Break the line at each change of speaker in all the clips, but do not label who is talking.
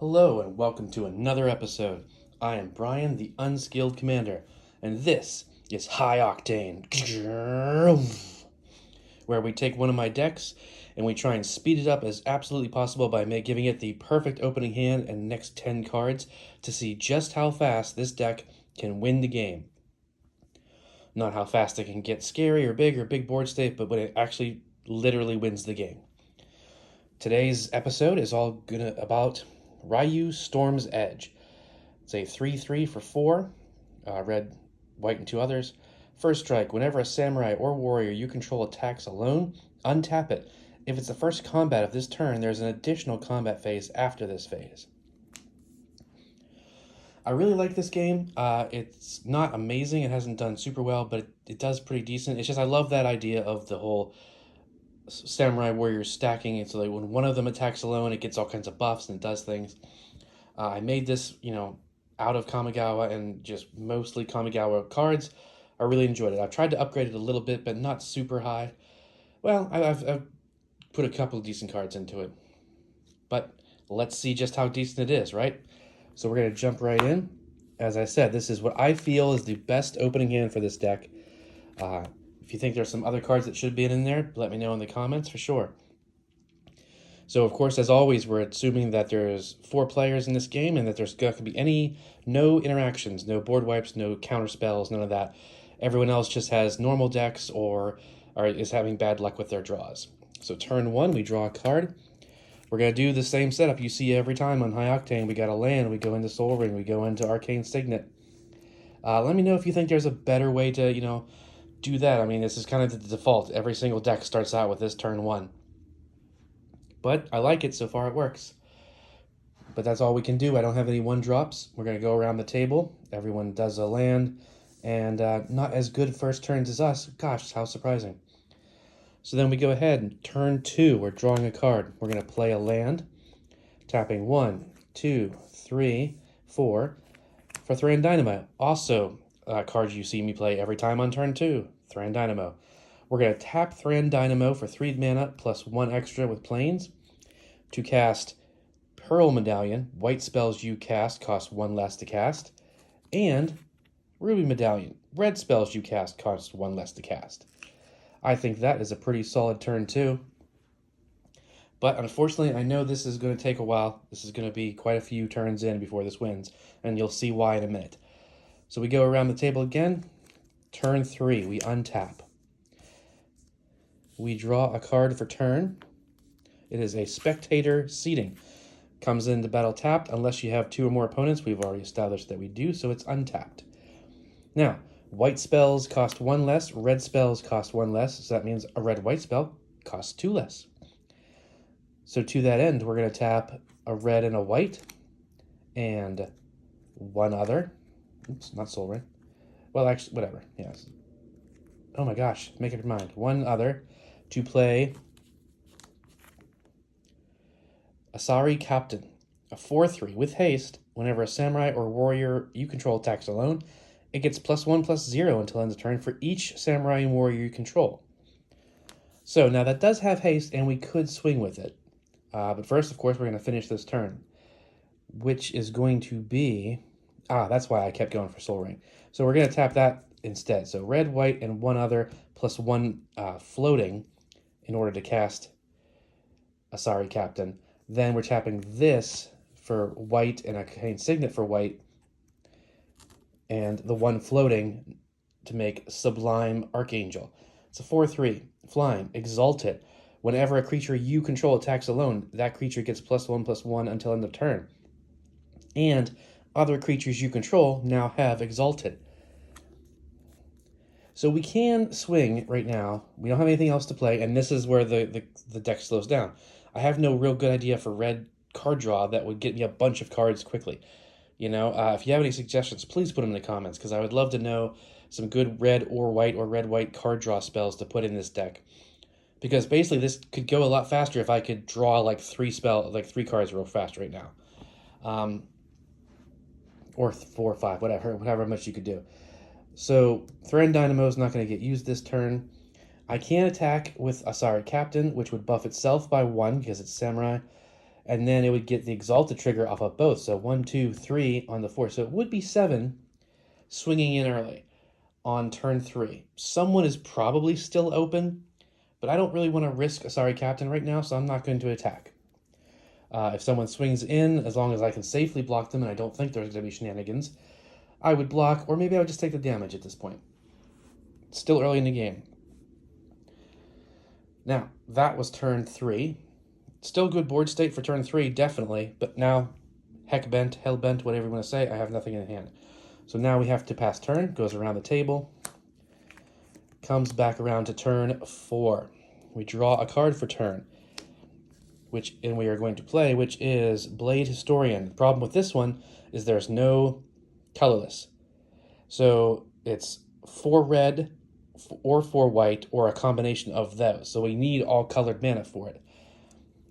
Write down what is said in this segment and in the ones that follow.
Hello and welcome to another episode. I am Brian, the Unskilled Commander, and this is High Octane, where we take one of my decks and we try and speed it up as absolutely possible by giving it the perfect opening hand and next 10 cards to see just how fast this deck can win the game. Not how fast it can get scary or big board state, but when it actually literally wins the game. Today's episode is all about Ryu Storm's Edge. It's a 3/3 for 4, red, white, and 2 others. First strike, whenever a samurai or warrior you control attacks alone, untap it. If it's the first combat of this turn, there's an additional combat phase after this phase. I really like this game. It's not amazing, it hasn't done super well, but it does pretty decent. It's just I love that idea of the whole samurai warriors stacking it, so like when one of them attacks alone, it gets all kinds of buffs and it does things. I made this, out of Kamigawa and just mostly Kamigawa cards. I really enjoyed it. I've tried to upgrade it a little bit, but not super high. Well, I've put a couple of decent cards into it. But let's see just how decent it is, right? So we're going to jump right in. As I said, this is what I feel is the best opening hand for this deck. If you think there's some other cards that should be in there, let me know in the comments for sure. So, of course, as always, we're assuming that there's 4 players in this game and that there's not going to be no interactions, no board wipes, no counter spells, none of that. Everyone else just has normal decks or is having bad luck with their draws. So turn 1, we draw a card. We're going to do the same setup you see every time on High Octane. We got a land, we go into Soul Ring, we go into Arcane Signet. Let me know if you think there's a better way to, do that. I mean, this is kind of the default. Every single deck starts out with this turn 1. But I like it. So far it works. But that's all we can do. I don't have any 1-drops. We're going to go around the table. Everyone does a land. And not as good first turns as us. Gosh, how surprising. So then we go ahead and turn 2. We're drawing a card. We're going to play a land. Tapping 1, 2, 3, 4 for Thran Dynamo. Also, cards you see me play every time on turn 2, Thran Dynamo. We're going to tap Thran Dynamo for 3 mana plus 1 extra with Plains to cast Pearl Medallion. White spells you cast cost 1 less to cast. And Ruby Medallion. Red spells you cast cost 1 less to cast. I think that is a pretty solid turn 2. But unfortunately, I know this is going to take a while. This is going to be quite a few turns in before this wins. And you'll see why in a minute. So we go around the table again. Turn 3, we untap. We draw a card for turn. It is a Spectator Seating. Comes into battle tapped unless you have 2 or more opponents. We've already established that we do, so it's untapped. Now, white spells cost 1 less, red spells cost 1 less, so that means a red-white spell costs 2 less. So to that end, we're going to tap a red and a white, and 1 other. Oops, not Soul Ring. Well, actually, whatever. Yes. Oh my gosh, make up your mind. 1 other to play Asari Captain, a 4/3 with haste. Whenever a samurai or warrior you control attacks alone, it gets +1/+0 until end of turn for each samurai and warrior you control. So now that does have haste, and we could swing with it. But first, of course, we're going to finish this turn, which is going to be... that's why I kept going for Soul Ring. So we're going to tap that instead. So red, white, and 1 other plus 1 floating in order to cast Asari Captain. Then we're tapping this for white and Arcane Signet for white, and the 1 floating to make Sublime Archangel. It's a 4/3, flying, Exalted. Whenever a creature you control attacks alone, that creature gets +1/+1 until end of turn. And other creatures you control now have Exalted. So we can swing right now. We don't have anything else to play, and this is where the deck slows down. I have no real good idea for red card draw that would get me a bunch of cards quickly. If you have any suggestions, please put them in the comments, because I would love to know some good red or red-white card draw spells to put in this deck. Because basically this could go a lot faster if I could draw like 3 cards real fast right now. Or 4 or 5, whatever much you could do. So Thran Dynamo is not going to get used this turn. I can attack with Asari Captain, which would buff itself by 1 because it's Samurai. and then it would get the Exalted trigger off of both. So 1, 2, 3 on the 4. So it would be 7 swinging in early on turn 3. Someone is probably still open, but I don't really want to risk a Sorry Captain right now, so I'm not going to attack. If someone swings in, as long as I can safely block them, and I don't think there's going to be shenanigans, I would block, or maybe I would just take the damage at this point. It's still early in the game. Now, that was turn 3. Still good board state for turn 3, definitely, but now, heck bent, hell bent, whatever you want to say, I have nothing in hand. So now we have to pass turn, goes around the table, comes back around to turn 4. We draw a card for turn, and we are going to play, which is Blade Historian. The problem with this one is there's no colorless. So it's 4 red or 4 white or a combination of those. So we need all colored mana for it,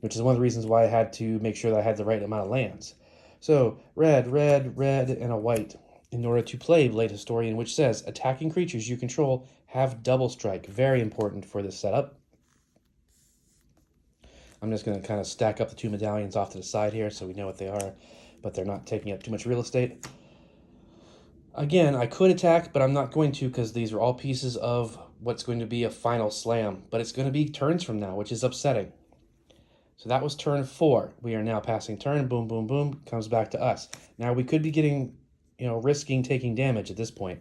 which is one of the reasons why I had to make sure that I had the right amount of lands. So red, red, red, and a white in order to play Blade Historian, which says attacking creatures you control have double strike. Very important for this setup. I'm just going to kind of stack up the 2 medallions off to the side here so we know what they are, but they're not taking up too much real estate. Again, I could attack, but I'm not going to because these are all pieces of what's going to be a final slam, but it's going to be turns from now, which is upsetting. So that was turn 4. We are now passing turn. Boom, boom, boom. Comes back to us. Now we could be getting, risking taking damage at this point.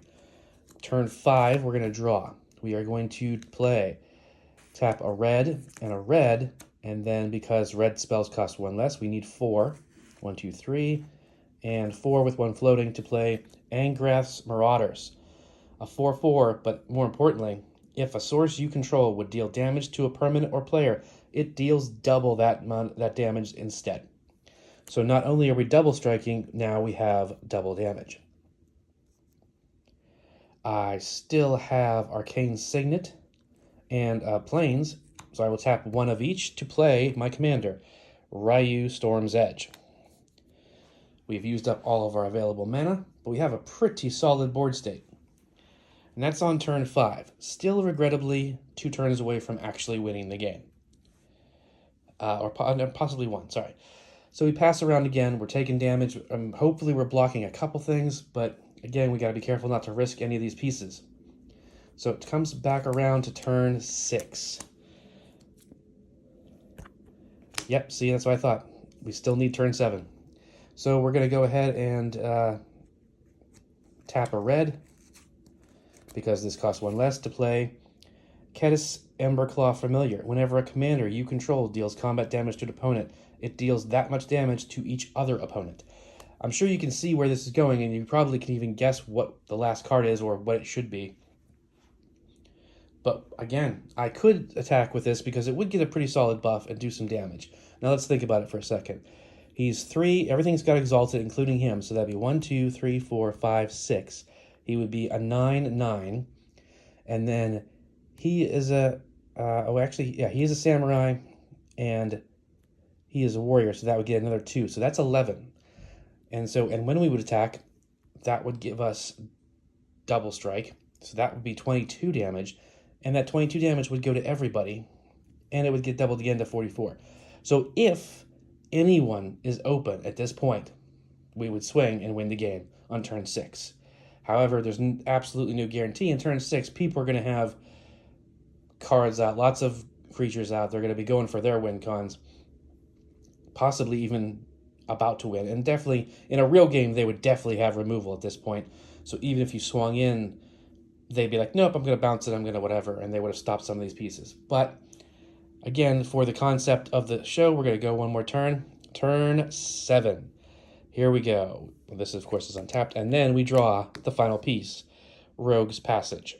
Turn 5, we're going to draw. We are going to play. Tap a red, and then because red spells cost 1 less, we need 4. 1, 2, 3, and 4 with 1 floating to play Angrath's Marauders. A 4/4, but more importantly, if a source you control would deal damage to a permanent or player, it deals double that damage instead. So not only are we double striking, now we have double damage. I still have Arcane Signet and Plains, so I will tap 1 of each to play my commander, Ryu Storm's Edge. We've used up all of our available mana, but we have a pretty solid board state. And that's on turn 5. Still, regrettably, 2 turns away from actually winning the game. Or possibly 1, sorry. So we pass around again, we're taking damage, hopefully we're blocking a couple things, but again, we gotta be careful not to risk any of these pieces. So it comes back around to turn 6. Yep, see, that's what I thought. We still need turn 7. So we're going to go ahead and tap a red, because this costs 1 less to play Ketis Emberclaw Familiar. Whenever a commander you control deals combat damage to an opponent, it deals that much damage to each other opponent. I'm sure you can see where this is going, and you probably can even guess what the last card is or what it should be. But again, I could attack with this because it would get a pretty solid buff and do some damage. Now let's think about it for a second. He's 3, everything's got Exalted, including him, so that'd be 1, 2, 3, 4, 5, 6. He would be a 9, 9. And then he is a, he is a samurai, and he is a warrior, so that would get another 2. So that's 11. And when we would attack, that would give us double strike. So that would be 22 damage. And that 22 damage would go to everybody, and it would get doubled again to 44. So if anyone is open at this point, we would swing and win the game on turn 6. However, there's absolutely no guarantee. In turn 6, people are going to have cards out, lots of creatures out. They're going to be going for their win cons, possibly even about to win. And definitely, in a real game, they would definitely have removal at this point. So even if you swung in, they'd be like, nope, I'm going to bounce it, I'm going to whatever, and they would have stopped some of these pieces. But again, for the concept of the show, we're going to go one more turn. Turn 7. Here we go. This, of course, is untapped. And then we draw the final piece, Rogue's Passage.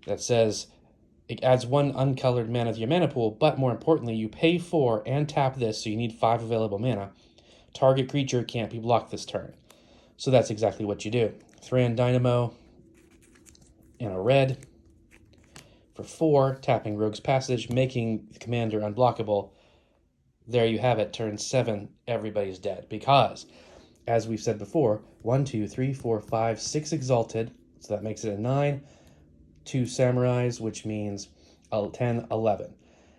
That says it adds 1 uncolored mana to your mana pool, but more importantly, you pay 4 and tap this, so you need 5 available mana. Target creature can't be blocked this turn. So that's exactly what you do. Thran Dynamo and a red for 4, tapping Rogue's Passage, making the commander unblockable. There you have it, turn 7, everybody's dead. Because, as we've said before, 1, 2, 3, 4, 5, 6 Exalted, so that makes it a 9, 2 Samurais, which means 10, 11.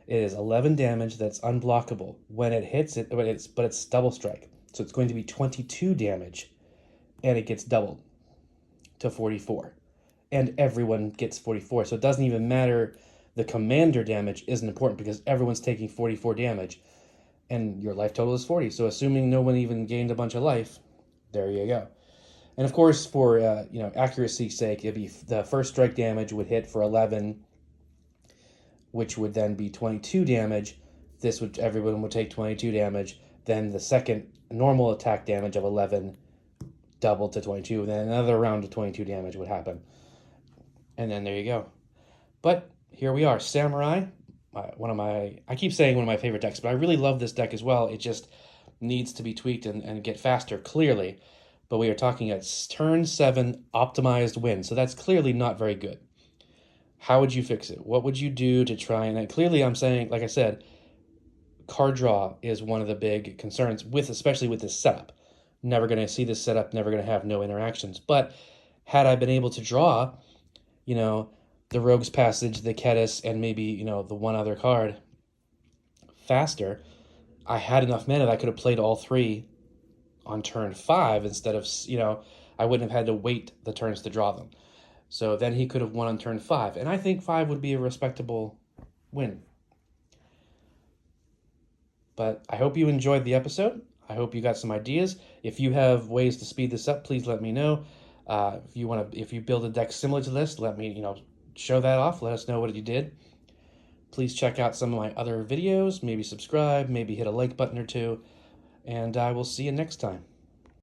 It is 11 damage that's unblockable. When it hits it, but it's double strike. So it's going to be 22 damage, and it gets doubled to 44. And everyone gets 44. So it doesn't even matter. The commander damage isn't important because everyone's taking 44 damage, and your life total is 40. So assuming no one even gained a bunch of life, there you go. And of course, for accuracy's sake, it'd be the first strike damage would hit for 11, which would then be 22 damage. Everyone would take 22 damage. Then the second normal attack damage of 11 doubled to 22. And then another round of 22 damage would happen. And then there you go. But here we are, Samurai. I keep saying one of my favorite decks, but I really love this deck as well. It just needs to be tweaked and get faster, clearly. But we are talking a turn 7 optimized win, so that's clearly not very good. How would you fix it? What would you do to try and clearly I'm saying, like I said, card draw is one of the big concerns, especially with this setup. Never going to see this setup, never going to have no interactions. But had I been able to draw, the Rogue's Passage, the Ketis, and maybe, the one other card faster, I had enough mana that I could have played all 3 on turn 5 instead of, I wouldn't have had to wait the turns to draw them. So then he could have won on turn 5. And I think 5 would be a respectable win. But I hope you enjoyed the episode. I hope you got some ideas. If you have ways to speed this up, please let me know. If you build a deck similar to this, let me, show that off. Let us know what you did. Please check out some of my other videos. Maybe subscribe. Maybe hit a like button or two. And I will see you next time.